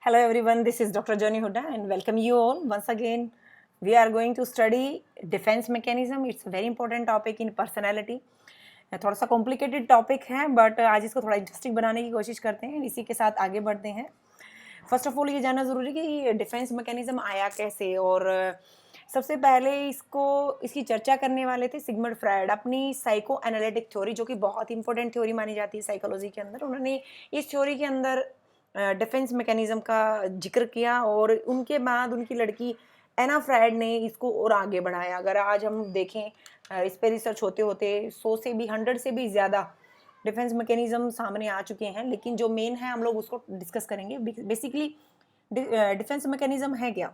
Hello everyone, this is Dr. Johnny Huda and welcome you all once again. We are going to study defense mechanism. It's a very important topic in personality. थोड़ा सा complicated topic है but आज इसको थोड़ा interesting बनाने की कोशिश करते हैं, इसी के साथ आगे बढ़ते हैं. फर्स्ट ऑफ ऑल ये जानना ज़रूरी है कि डिफेंस मैकेनिज्म आया कैसे, और सबसे पहले इसकी चर्चा करने वाले थे सिगमंड फ्रायड अपनी साइको एनालिटिक थ्योरी, जो कि बहुत इंपॉर्टेंट थ्योरी मानी जाती है साइकोलॉजी के अंदर. उन्होंने इस थ्योरी के अंदर डिफेंस मैकेनिज्म का जिक्र किया और उनके बाद उनकी लड़की एना फ्रायड ने इसको और आगे बढ़ाया. अगर आज हम देखें इस पे रिसर्च होते होते 100 से भी 100 से भी ज़्यादा डिफेंस मैकेनिज्म सामने आ चुके हैं, लेकिन जो मेन है हम लोग उसको डिस्कस करेंगे. बेसिकली डिफेंस मैकेनिज्म है क्या?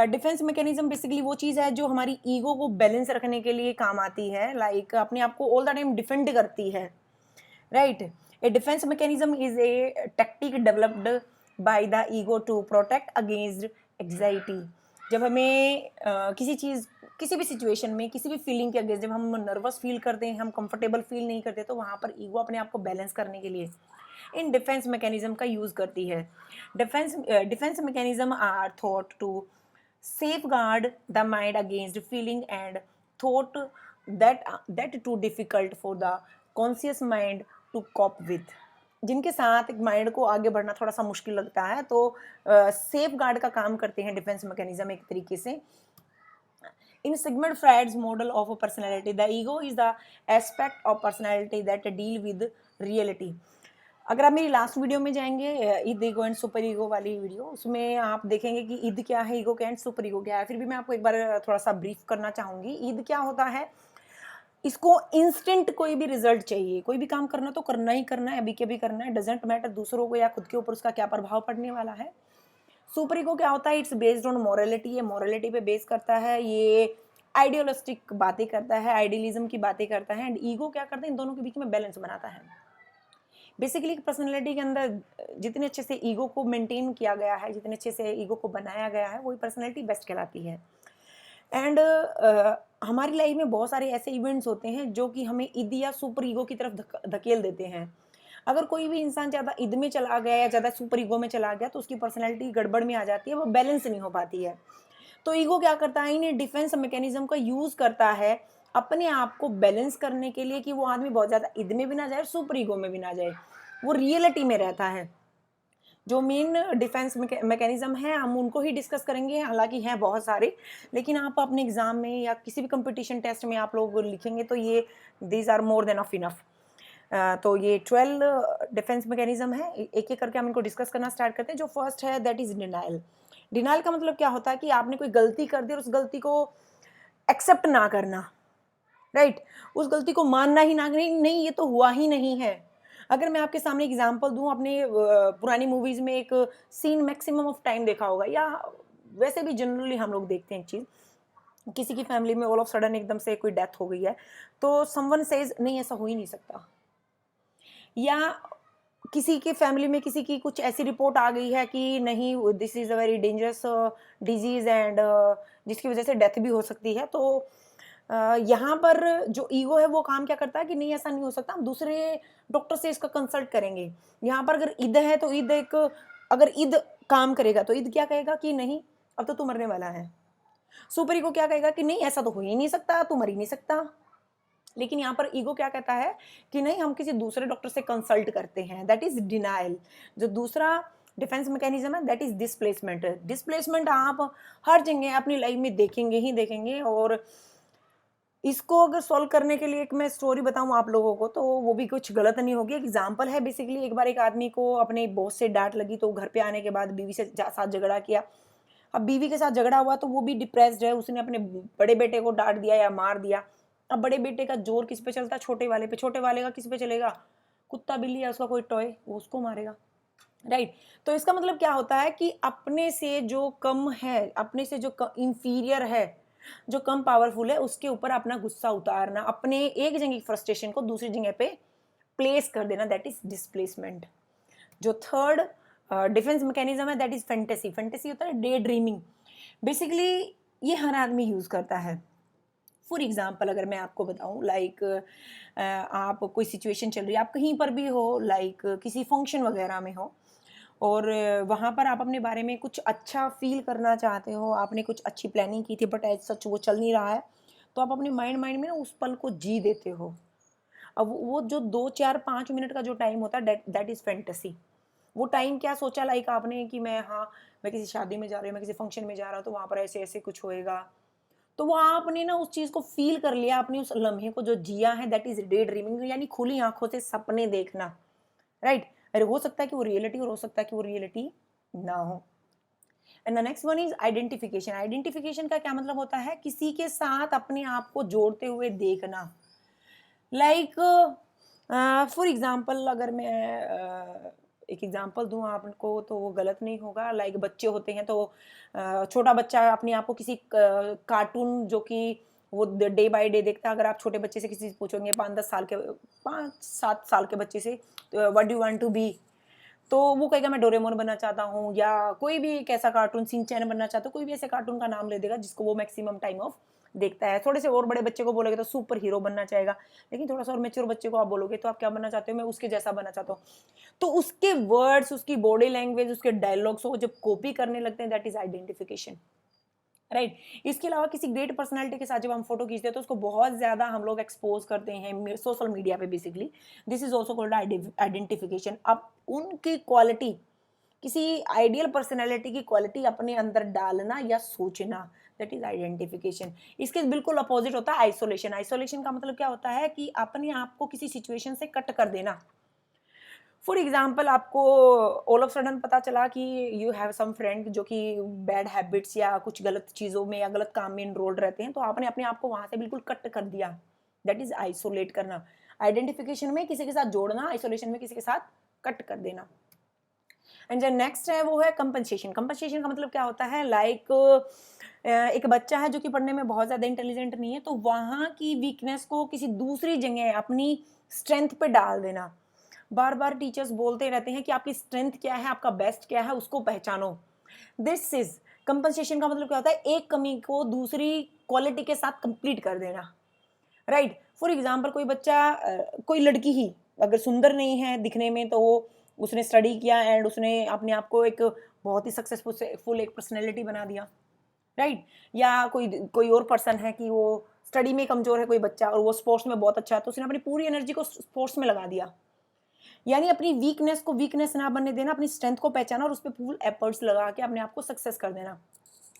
डिफेंस मैकेनिज्म बेसिकली वो चीज़ है जो हमारी ईगो को बैलेंस रखने के लिए काम आती है. लाइक अपने आप को ऑल द टाइम डिफेंड करती है, right. A defense mechanism is a tactic developed by the ego to protect against anxiety. जब हमें किसी भी सिचुएशन में किसी भी फीलिंग के अगेंस्ट जब हम नर्वस फील करते हैं, हम कंफर्टेबल फील नहीं करते, तो वहाँ पर ईगो अपने आप को बैलेंस करने के लिए इन डिफेंस मैकेनिज्म का यूज़ करती है. Defence mechanism are thought to safeguard the mind against feeling and thought that too difficult for the conscious mind to cope with. जिनके साथ माइंड को आगे बढ़ना थोड़ा सा मुश्किल लगता है, तो सेफ गार्ड का काम करते हैं डिफेंस मैकेनिज्म एक तरीके से. In Sigmund Freud's model of a personality, the ego is the aspect of personality that deal with reality. अगर आप मेरी लास्ट वीडियो में जाएंगे Eid ego and super ego वाली वीडियो, उसमें आप देखेंगे कि ईद क्या है, ईगो क्या है, सुपर ईगो क्या है. फिर भी मैं आपको एक बार थोड़ा सा ब्रीफ करना चाहूँगी. ईद क्या होता है, इसको इंस्टेंट कोई भी रिजल्ट चाहिए, कोई भी काम करना तो करना ही करना है, अभी के भी करना है, डजेंट मैटर दूसरों को या खुद के ऊपर उसका क्या प्रभाव पड़ने वाला है. सुपर ईगो क्या होता है, इट्स बेस्ड ऑन मोरालिटी. ये मोरालिटी पे बेस करता है, ये आइडियोलिस्टिक बातें करता है, आइडियलिज्म की बातें करता है. एंड ईगो क्या करता है, इन दोनों के बीच में बैलेंस बनाता है. बेसिकली पर्सनैलिटी के अंदर जितने अच्छे से ईगो को मेंटेन किया गया है, जितने अच्छे से ईगो को बनाया गया है, वही पर्सनैलिटी बेस्ट कहलाती है. एंड हमारी लाइफ में बहुत सारे ऐसे इवेंट्स होते हैं जो कि हमें ईद या सुपर ईगो की तरफ धकेल देते हैं. अगर कोई भी इंसान ज़्यादा ईद में चला गया या ज़्यादा सुपर ईगो में चला गया, तो उसकी पर्सनैलिटी गड़बड़ में आ जाती है, वो बैलेंस नहीं हो पाती है. तो ईगो क्या करता है, इन्हें डिफेंस मैकेनिज्म का यूज़ करता है अपने आप को बैलेंस करने के लिए, कि वो आदमी बहुत ज़्यादा ईद में भी ना जाए, सुपर ईगो में भी ना जाए, वो रियलिटी में रहता है. जो मेन डिफेंस मैकेनिज्म है हम उनको ही डिस्कस करेंगे, हालांकि हैं बहुत सारे, लेकिन आप अपने एग्जाम में या किसी भी कंपटीशन टेस्ट में आप लोग लिखेंगे तो ये these are more than of enough. तो ये 12 डिफेंस मैकेनिज्म है. एक एक करके हम इनको डिस्कस करना स्टार्ट करते हैं. जो फर्स्ट है दैट इज डिनाइल. डिनाइल का मतलब क्या होता है कि आपने कोई गलती कर दी और उस गलती को एक्सेप्ट ना करना, राइट. उस गलती को मानना ही ना, नहीं ये तो हुआ ही नहीं है. अगर मैं आपके सामने एग्जांपल दूं, अपने पुरानी मूवीज में एक सीन मैक्सिमम ऑफ टाइम देखा होगा, या वैसे भी जनरली हम लोग देखते हैं एक चीज़, किसी की फैमिली में ऑल ऑफ सडन एकदम से कोई डेथ हो गई है, तो समवन सेज नहीं ऐसा हो ही नहीं सकता. या किसी की फैमिली में किसी की कुछ ऐसी रिपोर्ट आ गई है कि नहीं this is a very dangerous disease and जिसकी वजह से डेथ भी हो सकती है. तो यहाँ पर जो ईगो है वो काम क्या करता है कि नहीं ऐसा नहीं हो सकता, हम दूसरे डॉक्टर से इसका कंसल्ट करेंगे. यहाँ पर अगर ईद है तो ईद एक, अगर ईद काम करेगा तो ईद क्या कहेगा कि नहीं अब तो तू मरने वाला है. सुपर ईगो क्या कहेगा कि नहीं ऐसा तो हो ही नहीं सकता, तू मर ही नहीं सकता. लेकिन यहाँ पर ईगो क्या कहता है कि नहीं हम किसी दूसरे डॉक्टर से कंसल्ट करते हैं, दैट इज डिनाइल. जो दूसरा डिफेंस मैकेनिज्म है दैट इज डिस्प्लेसमेंट. डिस्प्लेसमेंट आप हर जगह अपनी लाइफ में देखेंगे ही देखेंगे, और इसको अगर सॉल्व करने के लिए एक मैं स्टोरी बताऊं आप लोगों को, तो वो भी कुछ गलत नहीं होगी. एग्जाम्पल है बेसिकली, एक बार एक आदमी को अपने बॉस से डांट लगी, तो घर पे आने के बाद बीवी से साथ झगड़ा किया. अब बीवी के साथ झगड़ा हुआ तो वो भी डिप्रेस्ड है, उसने अपने बड़े बेटे को डांट दिया या मार दिया. अब बड़े बेटे का जोर किस पे चलता है, छोटे वाले पे. छोटे वाले का किस पे चलेगा, कुत्ता बिल्ली या उसका कोई टॉय, वो उसको मारेगा, राइट. तो इसका मतलब क्या होता है कि अपने से जो कम है, अपने से जो इंफीरियर है, जो कम पावरफुल है, उसके ऊपर अपना गुस्सा उतारना, अपने एक जगह की फ्रस्ट्रेशन को दूसरी जगह पे प्लेस कर देना, दैट इज डिस्प्लेसमेंट. जो थर्ड डिफेंस मैकेनिज्म है दैट इज फैंटेसी. फैंटेसी होता है डे ड्रीमिंग. बेसिकली ये हर आदमी यूज करता है. फॉर एग्जाम्पल अगर मैं आपको बताऊं, लाइक आप कोई सिचुएशन चल रही है, आप कहीं पर भी हो, लाइक किसी फंक्शन वगैरह में हो, और वहाँ पर आप अपने बारे में कुछ अच्छा फील करना चाहते हो, आपने कुछ अच्छी प्लानिंग की थी बट एज सच वो चल नहीं रहा है, तो आप अपने माइंड माइंड में ना उस पल को जी देते हो। अब वो जो 2 4 5 मिनट का जो टाइम होता है दैट इज़ फैंटेसी। वो टाइम क्या सोचा लाइक आपने कि मैं, हाँ मैं किसी शादी में जा रही हूँ, मैं किसी फंक्शन में जा रहा हूँ तो वहाँ पर ऐसे ऐसे कुछ होएगा, तो वो आपने ना उस चीज़ को फील कर लिया, आपने उस लम्हे को जो जिया है, दैट इज डे ड्रीमिंग, यानी खुली आंखों से सपने देखना, राइट। अरे हो सकता है कि वो रियलिटी और हो सकता है कि वो रियलिटी ना हो। And the next one is identification. Identification का क्या मतलब होता है, किसी के साथ अपने आप को जोड़ते हुए देखना। लाइक फॉर एग्जाम्पल अगर मैं एक एग्जाम्पल दूं आपको तो वो गलत नहीं होगा। लाइक बच्चे होते हैं तो छोटा बच्चा अपने आप को किसी कार्टून जो कि वो डे बाय डे देखता है, अगर आप छोटे बच्चे से किसी से पूछोगे 5 10 साल के 5 7 साल के बच्चे से what do want to be, तो वो कहेगा मैं डोरेमोन बनना चाहता हूँ, या कोई भी एक ऐसा कार्टून सिंचैन बनना चाहता हूँ, कोई भी ऐसे कार्टून का नाम ले देगा जिसको वो मैक्सिमम टाइम ऑफ देखता है। थोड़े से और बड़े बच्चे को बोलोगे तो सुपर हीरो बनना चाहेगा, लेकिन थोड़ा सा और मेच्योर बच्चे को आप बोलोगे तो आप क्या बनना चाहते हो, मैं उसके जैसा बनना चाहता हूँ। तो उसके वर्ड्स, उसकी बॉडी लैंग्वेज, उसके डायलॉग्स को जब कॉपी करने लगते हैं, दैट इज आइडेंटिफिकेशन, राइट। इसके अलावा किसी ग्रेट पर्सनालिटी के साथ जब हम फोटो खींचते हैं तो उसको बहुत ज्यादा हम लोग एक्सपोज करते हैं सोशल मीडिया पे, basically this is also called identification. अब उनकी क्वालिटी, किसी आइडियल पर्सनैलिटी की क्वालिटी अपने अंदर डालना या सोचना, दैट इज आइडेंटिफिकेशन। इसके बिल्कुल अपोजिट होता है आइसोलेशन। आइसोलेशन का मतलब क्या होता है कि अपने आप को किसी सिचुएशन से कट कर देना। फॉर एग्जाम्पल आपको ऑल ऑफ सडन पता चला कि यू हैव सम फ्रेंड जो कि बैड हैबिट्स या कुछ गलत चीज़ों में या गलत काम में इनरोल्ड रहते हैं, तो आपने अपने आप को वहां से बिल्कुल कट कर दिया, दैट इज आइसोलेट करना। आइडेंटिफिकेशन में किसी के साथ जोड़ना, आइसोलेशन में किसी के साथ कट कर देना। एंड जो नेक्स्ट है वो है कंपनसेशन। कंपनसेशन का मतलब क्या होता है, लाइक एक बच्चा है जो कि पढ़ने में बहुत ज़्यादा इंटेलिजेंट नहीं है, तो वहाँ की वीकनेस को किसी दूसरी जगह अपनी स्ट्रेंथ पे डाल देना। बार बार टीचर्स बोलते रहते हैं कि आपकी स्ट्रेंथ क्या है, आपका बेस्ट क्या है, उसको पहचानो। दिस इज कंपनसेशन का मतलब क्या होता है, एक कमी को दूसरी क्वालिटी के साथ कंप्लीट कर देना, राइट। फॉर एग्जाम्पल कोई बच्चा कोई लड़की ही अगर सुंदर नहीं है दिखने में, तो वो उसने स्टडी किया एंड उसने अपने आप को एक बहुत ही सक्सेसफुल एक पर्सनैलिटी बना दिया, राइट। या कोई कोई और पर्सन है कि वो स्टडी में कमजोर है कोई बच्चा और वो स्पोर्ट्स में बहुत अच्छा है, तो उसने अपनी पूरी एनर्जी को स्पोर्ट्स में लगा दिया। यानी अपनी वीकनेस को वीकनेस ना बनने देना, अपनी स्ट्रेंथ को पहचाना और उस पर फुल एफर्ट्स लगा के अपने आप को सक्सेस कर देना।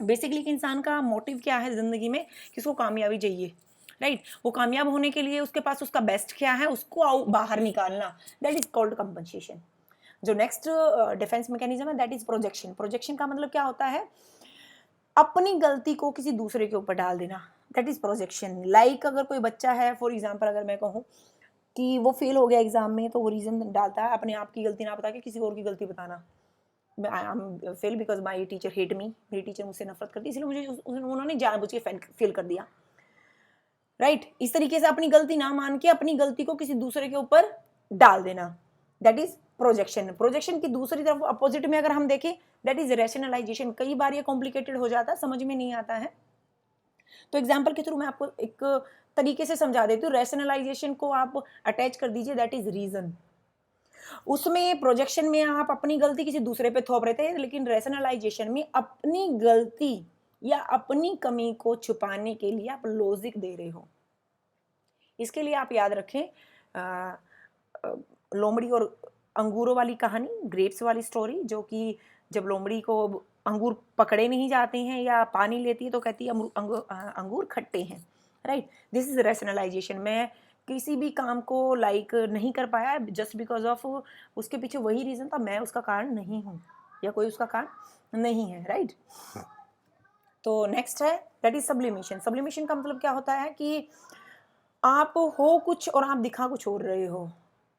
बेसिकली कि इंसान का मोटिव क्या है जिंदगी में, कि उसको कामयाबी चाहिए, राइट। वो कामयाब होने के लिए उसके पास उसका बेस्ट क्या है, उसको बाहर निकालना, दैट इज कॉल्ड कंपनसेशन। जो नेक्स्ट डिफेंस मैकेनिज्म है दैट इज प्रोजेक्शन। प्रोजेक्शन का मतलब क्या होता है, अपनी गलती को किसी दूसरे के ऊपर डाल देना, दैट इज प्रोजेक्शन। लाइक अगर कोई बच्चा है, फॉर एग्जाम्पल अगर मैं कहूँ कि वो फेल हो गया एग्जाम में, तो वो रीजन डालता है अपने आप की गलती ना बता के किसी और की गलती बताना। मैं I am fail because my teacher hate me, मेरी टीचर मुझसे नफरत करती, इसलिए मुझे उन्होंने जानबूझ के फेल कर दिया, राइट। इस तरीके से अपनी गलती ना मान के अपनी गलती को किसी दूसरे के ऊपर डाल देना, दैट इज प्रोजेक्शन। प्रोजेक्शन की दूसरी तरफ अपोजिट में अगर हम देखें, दैट इज रैशनलाइजेशन। कई बार ये कॉम्प्लिकेटेड हो जाता है, समझ में नहीं आता है, तो एग्जाम्पल के थ्रू मैं आपको एक तरीके से समझा देती हूँ। रैशनलाइजेशन को आप अटैच कर दीजिए, दैट इज रीजन। उसमें प्रोजेक्शन में आप अपनी गलती किसी दूसरे पे थोप रहे थे, लेकिन रैशनलाइजेशन में अपनी गलती या अपनी कमी को छुपाने के लिए आप लॉजिक दे रहे हो। इसके लिए आप याद रखें लोमड़ी और अंगूरों वाली कहानी, ग्रेप्स वाली स्टोरी, जो कि जब लोमड़ी को अंगूर पकड़े नहीं जाते हैं या पानी लेती है तो कहती है अंगूर खट्टे हैं, राइट। This is rationalisation. मैं किसी भी काम को लाइक नहीं कर पाया जस्ट बिकॉज ऑफ उसके पीछे वही रीजन था, मैं उसका कारण नहीं हूँ या कोई उसका कारण नहीं है, राइट। तो नेक्स्ट है दैट इज सब्लिमेशन। सब्लिमेशन का मतलब क्या होता है कि आप हो कुछ और आप दिखा कुछ और रहे हो,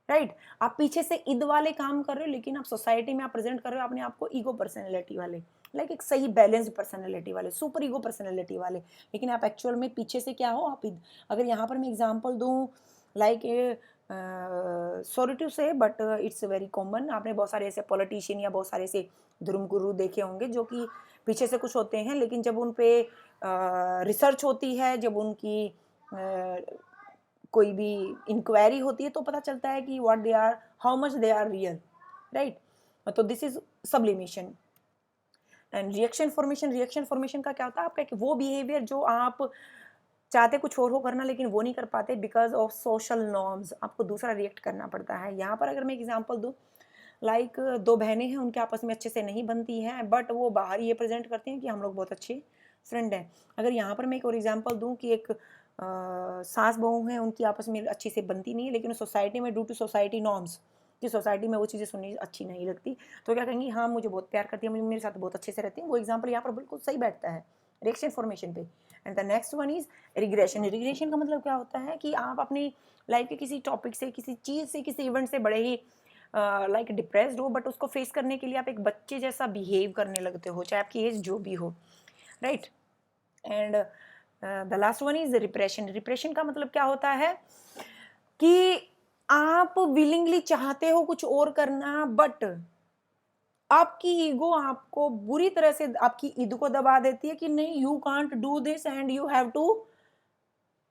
राइट। आप पीछे से ईद वाले काम कर रहे हो, लेकिन आप सोसाइटी में आप प्रेजेंट कर रहे हो अपने आप को ईगो पर्सनैलिटी वाले, लाइक एक सही बैलेंस्ड पर्सनैलिटी वाले, सुपर ईगो पर्सनैलिटी वाले, लेकिन आप एक्चुअल में पीछे से क्या हो, आप अगर यहाँ पर मैं एग्जांपल दूँ, लाइक सॉरी टू से बट इट्स वेरी कॉमन, आपने बहुत सारे ऐसे पॉलिटिशियन या बहुत सारे ऐसे धर्मगुरु देखे होंगे जो कि पीछे से कुछ होते हैं, लेकिन जब उन पे रिसर्च होती है, जब उनकी कोई भी इंक्वायरी होती है, तो पता चलता है कि what they are, how much they are real, right. तो this is sublimation. And reaction formation का क्या होता है आपका कि वो बिहेवियर जो आप चाहते कुछ और हो करना लेकिन वो नहीं कर पाते बिकॉज ऑफ सोशल नॉर्म्स, आपको दूसरा रिएक्ट करना पड़ता है। यहाँ पर अगर मैं एग्जांपल दूँ, लाइक दो बहनें हैं, उनके आपस में अच्छे से नहीं बनती हैं, बट वो बाहर ये प्रेजेंट करती हैं कि हम लोग बहुत अच्छे फ्रेंड हैं। अगर यहाँ पर मैं एक और एग्जांपल दूँ कि एक सास बहू हैं, उनकी आपस में अच्छी से बनती नहीं है, लेकिन सोसाइटी में ड्यू टू सोसाइटी नॉर्म्स कि सोसाइटी में वो चीज़ें सुननी अच्छी नहीं लगती, तो क्या कहेंगी, हाँ मुझे बहुत प्यार करती है, मुझे मेरे साथ बहुत अच्छे से रहती है। वो एग्जाम्पल यहाँ पर बिल्कुल सही बैठता है रिएक्शन फॉर्मेशन पे। And the next one is regression. Regression का मतलब क्या होता है कि आप अपनी लाइफ के किसी टॉपिक से, किसी चीज़ से, किसी इवेंट से बड़े ही लाइक डिप्रेस्ड हो, बट उसको फेस करने के लिए आप एक बच्चे जैसा बिहेव करने लगते हो, चाहे आपकी एज जो भी हो, right. And the last one is repression. Repression का मतलब क्या होता है कि आप विलिंगली चाहते हो कुछ और करना, बट आपकी ईगो आपको बुरी तरह से आपकी ईगो को दबा देती है कि नहीं, you can't do this and you have to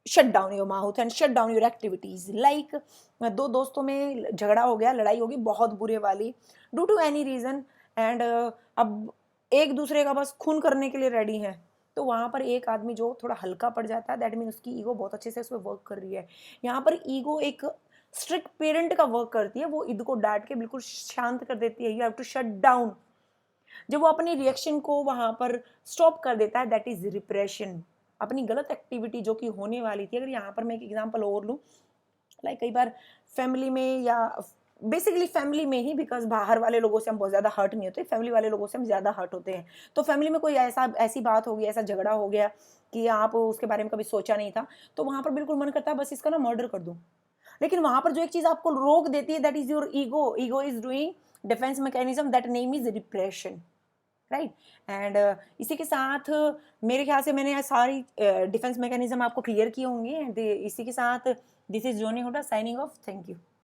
shut down your mouth and shut down your activities. Like दो दोस्तों में झगड़ा हो गया, लड़ाई होगी बहुत बुरे वाली, due to any reason, and अब एक दूसरे का बस खून करने के लिए रेडी है, तो वहां पर एक आदमी जो थोड़ा हल्का पड़ जाता है, दैट मीन उसकी ईगो बहुत अच्छे से उसमें वर्क कर रही है। यहाँ पर ईगो एक स्ट्रिक्ट पेरेंट का वर्क करती है, वो ईगो को डांट के बिल्कुल शांत कर देती है। You have to shut down. जब वो अपनी रिएक्शन को वहां पर स्टॉप कर देता है, दैट इज रिप्रेशन। अपनी गलत एक्टिविटी जो कि होने वाली थी, अगर यहाँ पर मैं एक एग्जांपल और लूँ, लाइक कई बार फैमिली में या बेसिकली फैमिली में ही, बिकॉज बाहर वाले लोगों से हम बहुत ज़्यादा हर्ट नहीं होते, फैमिली वाले लोगों से हम ज़्यादा हर्ट होते हैं। तो फैमिली में कोई ऐसी बात होगी, ऐसा झगड़ा हो गया कि आप उसके बारे में कभी सोचा नहीं था, तो वहाँ पर बिल्कुल मन करता है बस इसका ना मर्डर कर दूँ। लेकिन वहां पर जो एक चीज आपको रोक देती है, that is your ego. Ego is doing defence mechanism, that name is repression, right. And इसी के साथ मेरे ख्याल से मैंने सारी डिफेंस मैकेनिज्म आपको क्लियर किए होंगे। एंड इसी के साथ this is Joni Hooda signing off. Thank you.